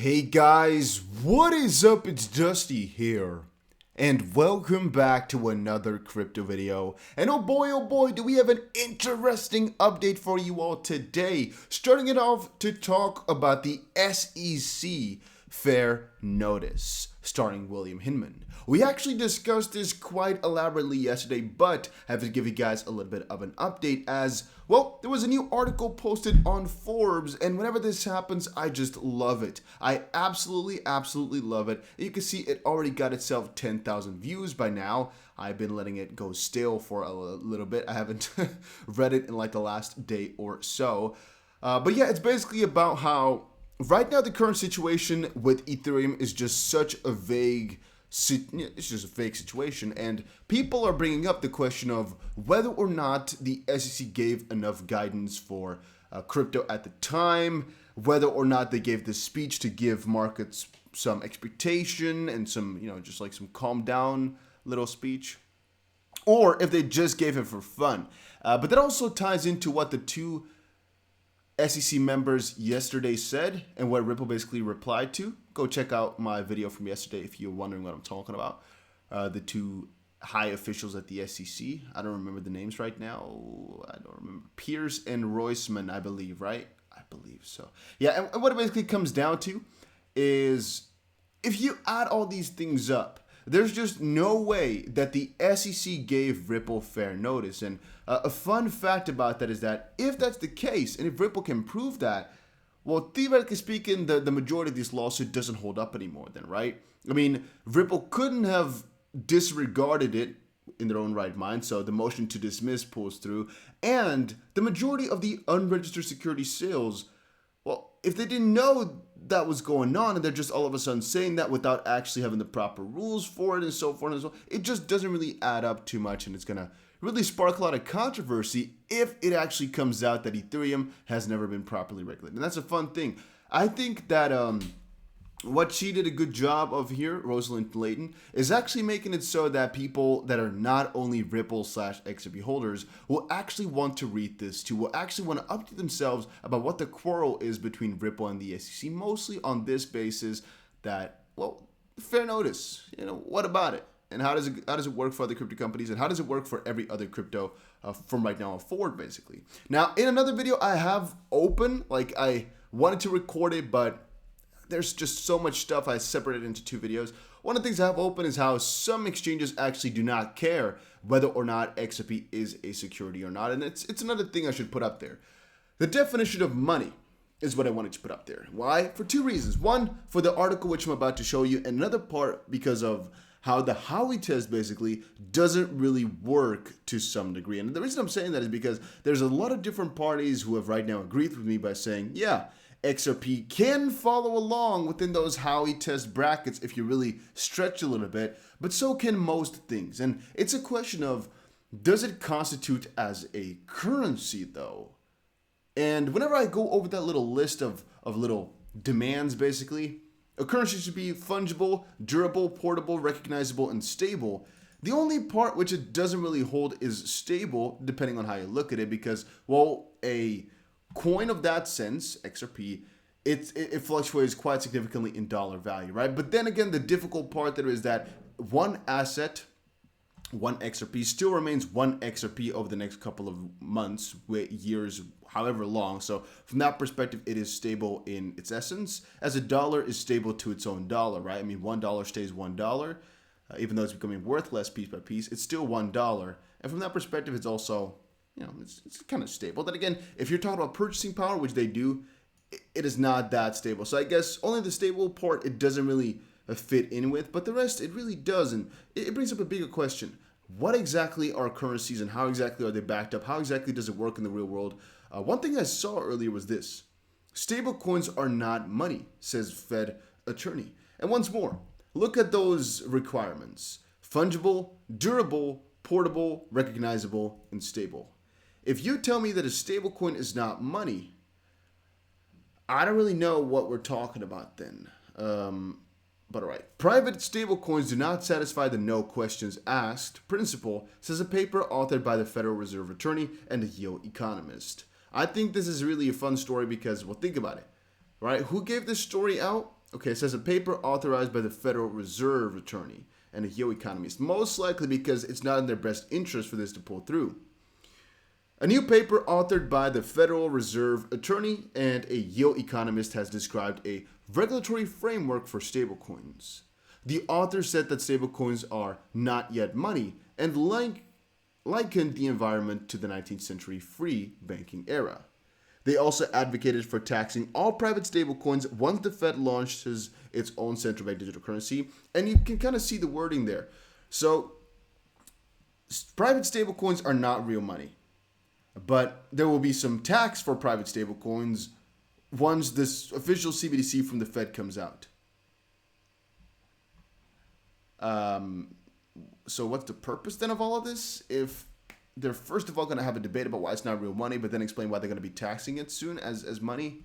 Hey guys, what is up? It's Dusty here. And welcome back to another crypto video. And oh boy, do we have an interesting update for you all today. Starting it off to talk about the SEC Fair Notice, starring William Hinman. We actually discussed this quite elaborately yesterday, but I have to give you guys a little bit of an update as, well, there was a new article posted on Forbes, and whenever this happens, I just love it. I absolutely love it. You can see it already got itself 10,000 views by now. I've been letting it go stale for a little bit. I haven't read it in like the last day or so. But yeah, it's basically about how right now the current situation with Ethereum is just such a vague situation, and people are bringing up the question of whether or not the SEC gave enough guidance for crypto at the time, whether or not they gave this speech to give markets some expectation and some, just like some calm down little speech, or if they just gave it for fun. But that also ties into what the two SEC members yesterday said and what Ripple basically replied to. Go check out my video from yesterday if you're wondering what I'm talking about. The two high officials at the SEC. I don't remember the names right now. I don't remember. Pierce and Roisman, I believe, right? I believe so. Yeah, and what it basically comes down to is if you add all these things up, there's just no way that the SEC gave Ripple fair notice. And a fun fact about that is that if that's the case, and if Ripple can prove that, well, theoretically speaking, the majority of this lawsuit doesn't hold up anymore then, right? I mean, Ripple couldn't have disregarded it in their own right mind, so the motion to dismiss pulls through. And the majority of the unregistered security sales, well, if they didn't know that was going on and they're just all of a sudden saying that without actually having the proper rules for it and so forth and so on, it just doesn't really add up too much, and it's going to really spark a lot of controversy if it actually comes out that Ethereum has never been properly regulated. And that's a fun thing. I think that what she did a good job of here, Rosalind Layton, is actually making it so that people that are not only Ripple/XRP holders will actually want to read this too, will actually want to update themselves about what the quarrel is between Ripple and the SEC, mostly on this basis that, well, fair notice. What about it? And how does it work for other crypto companies, and how does it work for every other crypto from right now on forward, basically? Now, in another video I have open, like I wanted to record it, but there's just so much stuff I separated into two videos. One of the things I have open is how some exchanges actually do not care whether or not XRP is a security or not, and it's another thing I should put up there. The definition of money is what I wanted to put up there. Why? For two reasons. One, for the article which I'm about to show you, and another part because of how the Howey test basically doesn't really work to some degree. And the reason I'm saying that is because there's a lot of different parties who have right now agreed with me by saying, yeah, XRP can follow along within those Howey test brackets if you really stretch a little bit, but so can most things. And it's a question of, does it constitute as a currency though? And whenever I go over that little list of little demands, basically, a currency should be fungible, durable, portable, recognizable, and stable. The only part which it doesn't really hold is stable, depending on how you look at it, because, well, a coin of that sense, XRP, it fluctuates quite significantly in dollar value, right? But then again, the difficult part there is that one asset, one XRP, still remains one XRP over the next couple of months, years, however long. So from that perspective, it is stable in its essence, as a dollar is stable to its own dollar, right? I mean, $1 stays $1, even though it's becoming worth less piece by piece, it's still $1. And from that perspective, it's also, it's kind of stable. Then again, if you're talking about purchasing power, which they do, it is not that stable. So I guess only the stable part, it doesn't really fit in with, but the rest, it really does. And it brings up a bigger question. What exactly are currencies and how exactly are they backed up? How exactly does it work in the real world? One thing I saw earlier was this. Stable coins are not money, says Fed attorney. And once more, look at those requirements. Fungible, durable, portable, recognizable, and stable. If you tell me that a stable coin is not money, I don't really know what we're talking about then. But all right. Private stablecoins do not satisfy the no questions asked principle, says a paper authored by the Federal Reserve attorney and a Yale economist. I think this is really a fun story because, well, think about it, right? Who gave this story out? Okay, it says a paper authorized by the Federal Reserve attorney and a Yale economist, most likely because it's not in their best interest for this to pull through. A new paper authored by the Federal Reserve attorney and a Yale economist has described a regulatory framework for stablecoins. The author said that stablecoins are not yet money and likened the environment to the 19th century free banking era. They also advocated for taxing all private stablecoins once the Fed launches its own central bank digital currency, and you can kind of see the wording there. So, private stablecoins are not real money, but there will be some tax for private stablecoins once this official CBDC from the Fed comes out. So what's the purpose then of all of this? If they're first of all going to have a debate about why it's not real money, but then explain why they're going to be taxing it soon as money.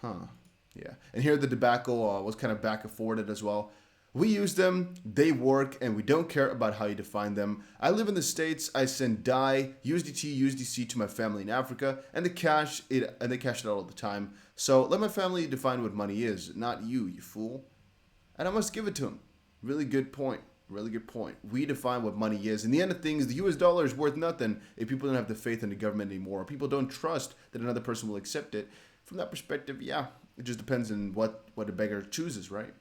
Yeah. And here the debacle was kind of back and forwarded as well. We use them, they work, and we don't care about how you define them. I live in the States. I send DAI, USDT, USDC to my family in Africa, and they cash it out all the time. So let my family define what money is, not you fool. And I must give it to them. Really good point. Really good point. We define what money is. In the end of things, the US dollar is worth nothing if people don't have the faith in the government anymore. People don't trust that another person will accept it. From that perspective, yeah, it just depends on what a beggar chooses, right?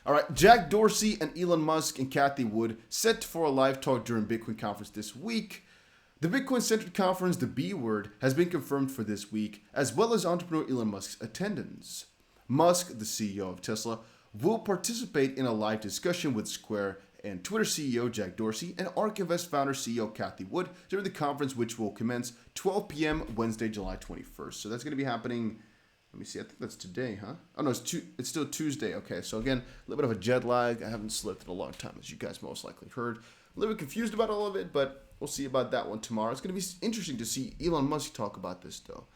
All right, Jack Dorsey and Elon Musk and Cathie Wood set for a live talk during Bitcoin conference this week. The Bitcoin-centered conference, the B word, has been confirmed for this week, as well as entrepreneur Elon Musk's attendance. Musk, the CEO of Tesla, will participate in a live discussion with Square and Twitter CEO Jack Dorsey and ARK Invest founder CEO Cathie Wood during the conference, which will commence 12 p.m. Wednesday, July 21st. So that's going to be happening. Let me see. I think that's today, huh? Oh, no, it's still Tuesday. Okay, so again, a little bit of a jet lag. I haven't slept in a long time, as you guys most likely heard. A little bit confused about all of it, but we'll see about that one tomorrow. It's going to be interesting to see Elon Musk talk about this, though.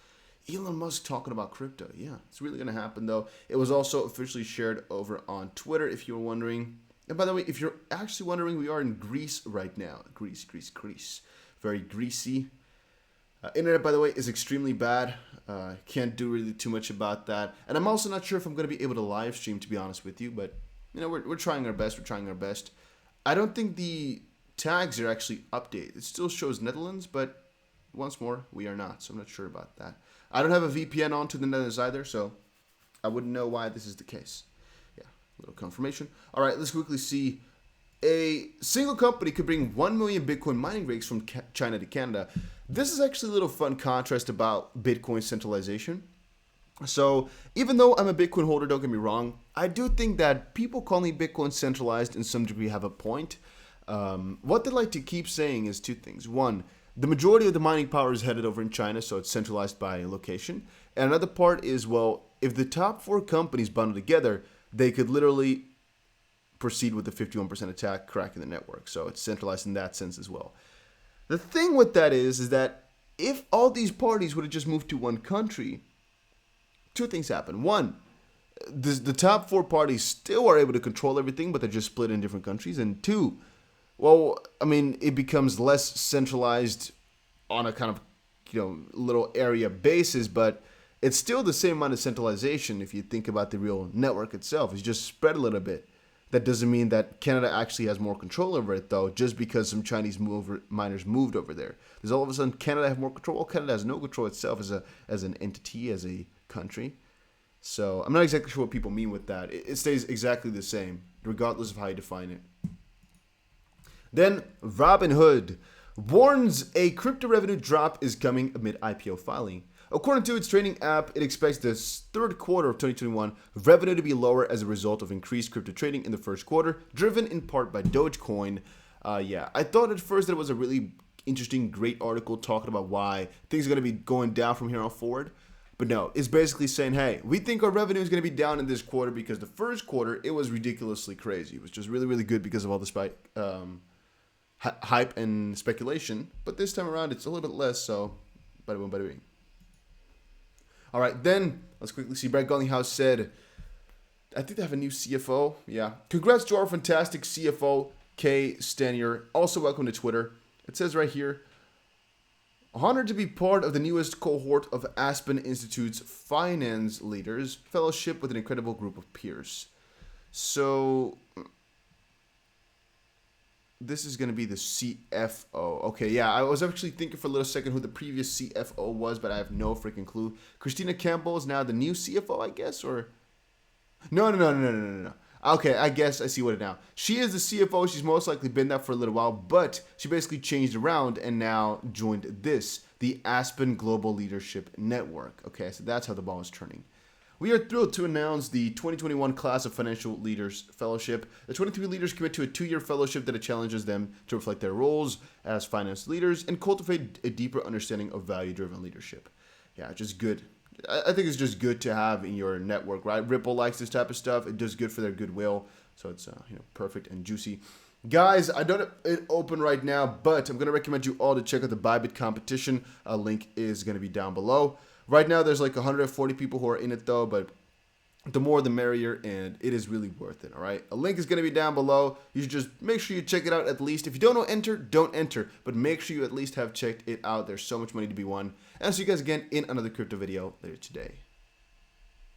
Elon Musk talking about crypto. Yeah, it's really going to happen, though. It was also officially shared over on Twitter, if you were wondering. And by the way, if you're actually wondering, we are in Greece right now. Greece. Very greasy. Internet, by the way, is extremely bad. Can't do really too much about that. And I'm also not sure if I'm going to be able to live stream, to be honest with you. But, you know, we're trying our best. I don't think the tags are actually updated. It still shows Netherlands, but once more, we are not. So I'm not sure about that. I don't have a VPN on to the Netherlands either, so I wouldn't know why this is the case. Yeah, a little confirmation. All right, let's quickly see. A single company could bring 1 million Bitcoin mining rigs from China to Canada. This is actually a little fun contrast about Bitcoin centralization. So even though I'm a Bitcoin holder, don't get me wrong, I do think that people calling Bitcoin centralized in some degree have a point. What they like to keep saying is two things. One, the majority of the mining power is headed over in China, so it's centralized by location. And another part is, well, if the top 4 companies bundle together, they could literally proceed with the 51% attack, cracking the network. So it's centralized in that sense as well. The thing with that is that if all these parties would have just moved to one country, two things happen. One, the top 4 parties still are able to control everything, but they're just split in different countries. And two, well, I mean, it becomes less centralized on a kind of, little area basis, but it's still the same amount of centralization if you think about the real network itself. It's just spread a little bit. That doesn't mean that Canada actually has more control over it, though, just because some Chinese miners moved over there. Does all of a sudden Canada have more control? Well, Canada has no control itself as an entity, as a country. So I'm not exactly sure what people mean with that. It stays exactly the same, regardless of how you define it. Then Robinhood warns a crypto revenue drop is coming amid IPO filing. According to its trading app, it expects the third quarter of 2021 revenue to be lower as a result of increased crypto trading in the first quarter, driven in part by Dogecoin. I thought at first that it was a really interesting, great article talking about why things are going to be going down from here on forward. But no, it's basically saying, hey, we think our revenue is going to be down in this quarter because the first quarter, it was ridiculously crazy. It was just really, really good because of all the hype and speculation. But this time around, it's a little bit less, so bada boom, bada bing. All right, then let's quickly see. Brett Garlinghouse said, I think they have a new CFO. Yeah. Congrats to our fantastic CFO, Kay Stanier. Also welcome to Twitter. It says right here, Honored to be part of the newest cohort of Aspen Institute's Finance Leaders Fellowship with an incredible group of peers. So, this is going to be the CFO. Okay, yeah, I was actually thinking for a little second who the previous CFO was, but I have no freaking clue. Christina Campbell is now the new CFO, I guess, or... No. Okay, I guess I see what it now. She is the CFO. She's most likely been that for a little while, but she basically changed around and now joined this, the Aspen Global Leadership Network. Okay, so that's how the ball is turning. We are thrilled to announce the 2021 Class of Financial Leaders Fellowship. The 23 leaders commit to a 2-year fellowship that challenges them to reflect their roles as finance leaders and cultivate a deeper understanding of value-driven leadership. Yeah, just good. I think it's just good to have in your network, right? Ripple likes this type of stuff. It does good for their goodwill. So it's perfect and juicy. Guys, I don't have it open right now, but I'm going to recommend you all to check out the Bybit competition. A link is going to be down below. Right now, there's like 140 people who are in it, though, but the more the merrier, and it is really worth it, all right? A link is going to be down below. You should just make sure you check it out at least. If you don't know enter, don't enter, but make sure you at least have checked it out. There's so much money to be won. And I'll see you guys again in another crypto video later today.